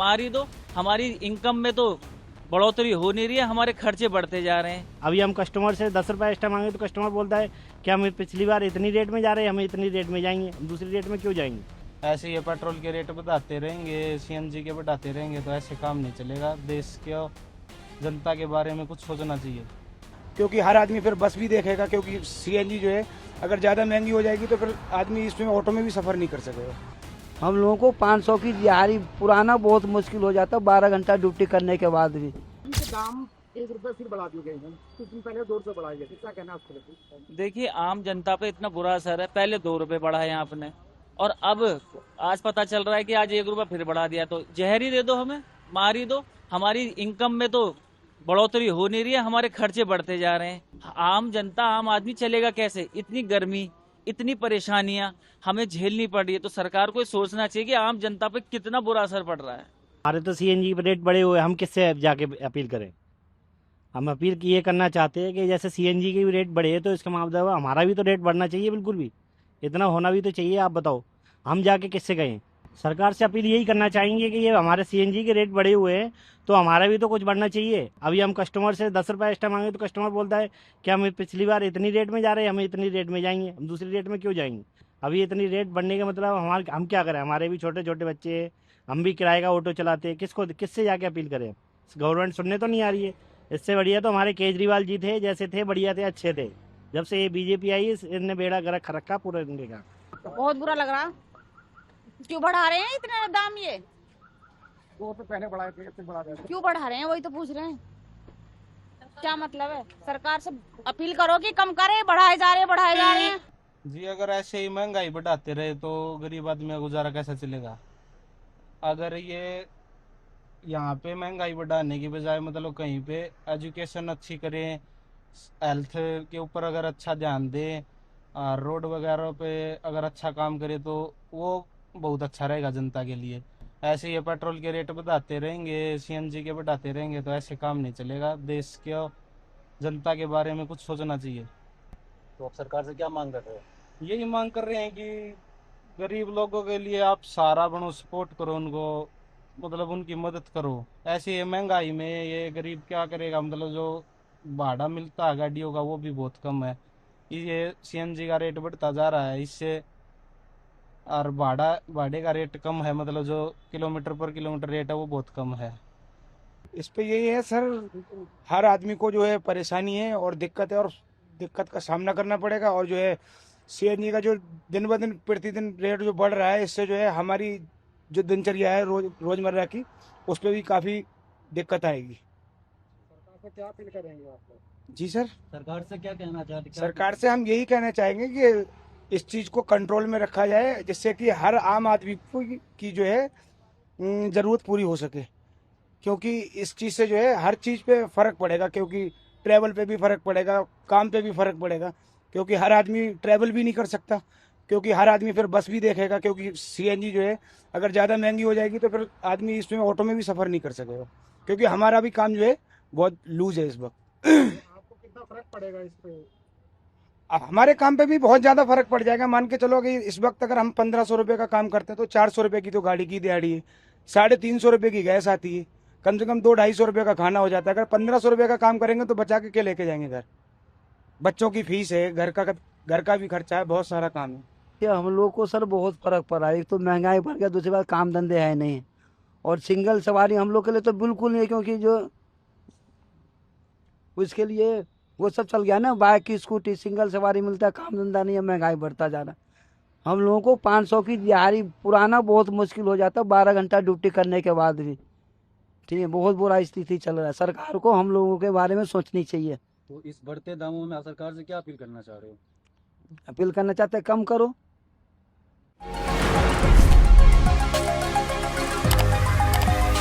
मार ही दो। हमारी इनकम में तो बढ़ोतरी हो नहीं रही है, हमारे खर्चे बढ़ते जा रहे हैं। अभी हम कस्टमर से 10 रुपये एक्स्ट्रा मांगे तो कस्टमर बोलता है कि हम पिछली बार इतनी रेट में जा रहे हैं, हम इतनी रेट में जाएंगे, हम दूसरी रेट में क्यों जाएंगे। ऐसे ये पेट्रोल के रेट बढ़ाते रहेंगे, सीएनजी के बढ़ाते रहेंगे तो ऐसे काम नहीं चलेगा। देश के जनता के बारे में कुछ सोचना चाहिए, क्योंकि हर आदमी फिर बस भी देखेगा, क्योंकि सीएनजी जो है अगर ज़्यादा महंगी हो जाएगी तो फिर आदमी इसमें ऑटो में भी सफ़र नहीं कर सकेगा। हम लोगों को 500 की दिहाड़ी पुराना बहुत मुश्किल हो जाता, 12 घंटा ड्यूटी करने के बाद भी। इनके दाम 1 रुपये फिर बढ़ा दिए गए हैं, कुछ दिन पहले 2 रुपये बढ़ाए गए थे, क्या कहना है आपको लेकर? देखिए, आम जनता पे इतना बुरा असर है। पहले 2 रुपए बढ़ाए आपने, और अब आज पता चल रहा है कि आज 1 रुपया फिर बढ़ा दिया। तो जहर ही दे दो, हमें मार ही दो। हमारी इनकम में तो बढ़ोतरी हो नहीं रही है, हमारे खर्चे बढ़ते जा रहे हैं। आम जनता, आम आदमी चलेगा कैसे? इतनी गर्मी, इतनी परेशानियां हमें झेलनी पड़ रही है। तो सरकार को ये सोचना चाहिए कि आम जनता पे कितना बुरा असर पड़ रहा है। हमारे तो सीएनजी के रेट बढ़े हुए हैं, हम किससे जाके अपील करें। हम अपील ये करना चाहते हैं कि जैसे सीएनजी के भी रेट बढ़े तो इसका मतलब हमारा भी तो रेट बढ़ना चाहिए, बिल्कुल भी इतना होना भी तो चाहिए। आप बताओ, हम जाके किससे कहें। सरकार से अपील यही करना चाहेंगे कि ये हमारे सीएनजी के रेट बढ़े हुए हैं तो हमारा भी तो कुछ बढ़ना चाहिए। अभी हम कस्टमर से 10 रुपये एक्स्ट्रा मांगे तो कस्टमर बोलता है कि हम पिछली बार इतनी रेट में जा रहे हैं, हम इतनी रेट में जाएंगे, हम दूसरी रेट में क्यों जाएंगे। अभी इतनी रेट बढ़ने का मतलब हम क्या करें, हमारे भी छोटे छोटे बच्चे हैं, हम भी किराए का ऑटो चलाते हैं, किससे जाके अपील करें। गवर्नमेंट सुनने तो नहीं आ रही है। इससे बढ़िया तो हमारे केजरीवाल जी थे, जैसे थे बढ़िया थे, अच्छे थे। जब से ये बीजेपी आई इनने बेड़ा गर्क रखा पूरे इंडिया का। बहुत बुरा लग रहा। क्यों बढ़ा रहे हैं इतने दाम? ये 2 रुपये पहले बढ़ाए थे, फिर बढ़ा दिए थे। क्यों बढ़ा रहे हैं, वही तो पूछ रहे हैं। क्या मतलब है? सरकार से अपील करो कि कम करे, बढ़ाए जा रहे हैं, बढ़ाए जा रहे हैं। जी अगर ऐसे ही महंगाई बढ़ाते रहे तो गरीब आदमी का गुजारा कैसे चलेगा। अगर ये यहाँ पे महंगाई बढ़ाने की बजाय मतलब कहीं पे एजुकेशन अच्छी करें, हेल्थ के ऊपर अगर अच्छा ध्यान दें, और रोड वगैरह पे अगर अच्छा काम करें तो वो बहुत अच्छा रहेगा जनता के लिए। ऐसे ये पेट्रोल के रेट बढ़ाते रहेंगे, सीएनजी के बढ़ाते रहेंगे तो ऐसे काम नहीं चलेगा। देश के जनता के बारे में कुछ सोचना चाहिए। तो आप सरकार से क्या मांग कर रहे हो? यही मांग कर रहे हैं कि गरीब लोगों के लिए आप सहारा बनो, सपोर्ट करो उनको, मतलब उनकी मदद करो। ऐसे ये महंगाई में ये गरीब क्या करेगा, मतलब जो भाड़ा मिलता है गाड़ियों का वो भी बहुत कम है। ये सीएनजी का रेट बढ़ता जा रहा है इससे, और भाड़े का रेट कम है, मतलब जो किलोमीटर पर किलोमीटर रेट है वो बहुत कम है। इस पे यही है सर, हर आदमी को जो है परेशानी है और दिक्कत है, और दिक्कत का सामना करना पड़ेगा। और जो है सीएनजी का जो दिन ब दिन प्रतिदिन रेट जो बढ़ रहा है, इससे जो है हमारी जो दिनचर्या है रोजमर्रा की, उस पर भी काफ़ी दिक्कत आएगी। सरकार से क्या अपील करेंगे आप? जी सर, सरकार से क्या कहना चाहते? सरकार से हम यही कहना चाहेंगे कि इस चीज़ को कंट्रोल में रखा जाए, जिससे कि हर आम आदमी की जो है ज़रूरत पूरी हो सके। क्योंकि इस चीज़ से जो है हर चीज़ पे फ़र्क पड़ेगा, क्योंकि ट्रैवल पे भी फ़र्क पड़ेगा, काम पे भी फ़र्क पड़ेगा। क्योंकि हर आदमी ट्रैवल भी नहीं कर सकता, क्योंकि हर आदमी फिर बस भी देखेगा, क्योंकि सीएनजी जो है अगर ज़्यादा महंगी हो जाएगी तो फिर आदमी इसमें ऑटो में भी सफ़र नहीं कर सकेगा। क्योंकि हमारा भी काम जो है बहुत लूज़ है इस वक्त। आपको कितना फर्क पड़ेगा इस पे? अब हमारे काम पे भी बहुत ज़्यादा फर्क पड़ जाएगा। मान के चलो कि इस वक्त अगर हम 1500 रुपये का काम करते हैं तो 400 रुपये की तो गाड़ी की दिहाड़ी है, 350 रुपये की गैस आती है, कम से कम 200-250 रुपये का खाना हो जाता है। अगर 1500 रुपये का काम करेंगे तो बचा के लेके जाएंगे घर। बच्चों की फीस है, घर का भी खर्चा है, बहुत सारा काम है। ये हम लोग को सर बहुत फर्क पड़ रहा है। एक तो महंगाई बढ़ गया, दूसरी बात काम धंधे है नहीं, और सिंगल सवारी हम लोग के लिए तो बिल्कुल नहीं, क्योंकि जो उसके लिए वो सब चल गया ना, बाइक की स्कूटी, सिंगल सवारी मिलता है, काम धंधा नहीं है, महंगाई बढ़ता जा रहा है। हम लोगों को 500 की दिहाड़ी पुराना बहुत मुश्किल हो जाता, 12 घंटा ड्यूटी करने के बाद भी। ठीक है, बहुत बुरा स्थिति चल रहा है। सरकार को हम लोगों के बारे में सोचनी चाहिए। तो इस बढ़ते दामों में आप सरकार से क्या अपील करना चाह रहे हो? अपील करना चाहते हैं, कम करो।